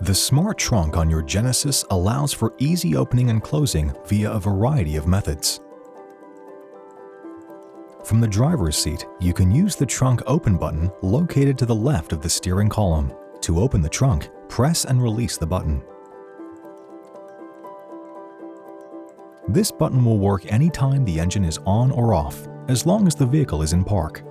The smart trunk on your Genesis allows for easy opening and closing via a variety of methods. From the driver's seat, you can use the trunk open button located to the left of the steering column. To open the trunk, press and release the button. This button will work anytime the engine is on or off, as long as the vehicle is in park.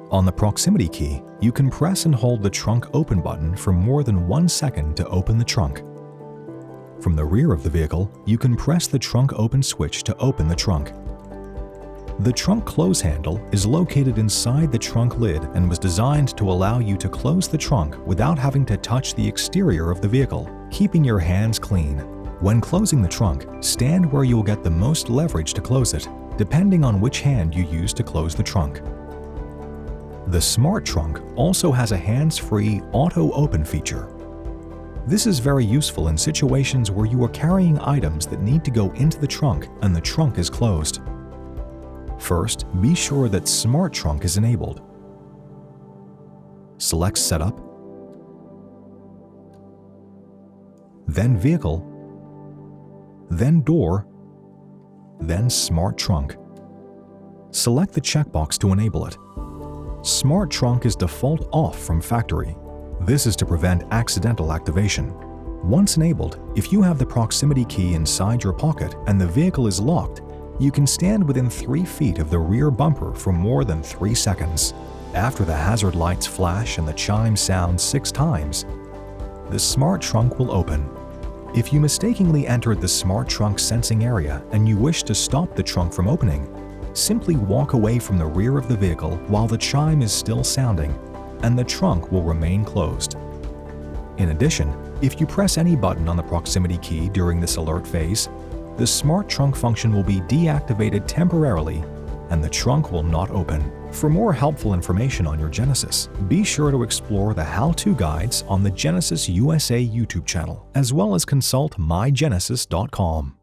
On the proximity key, you can press and hold the trunk open button for more than 1 second to open the trunk. From the rear of the vehicle, you can press the trunk open switch to open the trunk. The trunk close handle is located inside the trunk lid and was designed to allow you to close the trunk without having to touch the exterior of the vehicle, keeping your hands clean. When closing the trunk, stand where you will get the most leverage to close it, depending on which hand you use to close the trunk. The smart trunk also has a hands-free auto open feature. This is very useful in situations where you are carrying items that need to go into the trunk and the trunk is closed. First, be sure that Smart Trunk is enabled. Select Setup, then Vehicle, then Door, then Smart Trunk. Select the checkbox to enable it. Smart Trunk is default off from factory. This is to prevent accidental activation. Once enabled, if you have the proximity key inside your pocket and the vehicle is locked, you can stand within 3 feet of the rear bumper for more than 3 seconds. After the hazard lights flash and the chime sounds 6 times, the smart trunk will open. If you mistakenly entered the smart trunk sensing area and you wish to stop the trunk from opening, simply walk away from the rear of the vehicle while the chime is still sounding, and the trunk will remain closed. In addition, if you press any button on the proximity key during this alert phase, the smart trunk function will be deactivated temporarily and the trunk will not open. For more helpful information on your Genesis, be sure to explore the how-to guides on the Genesis USA YouTube channel, as well as consult mygenesis.com.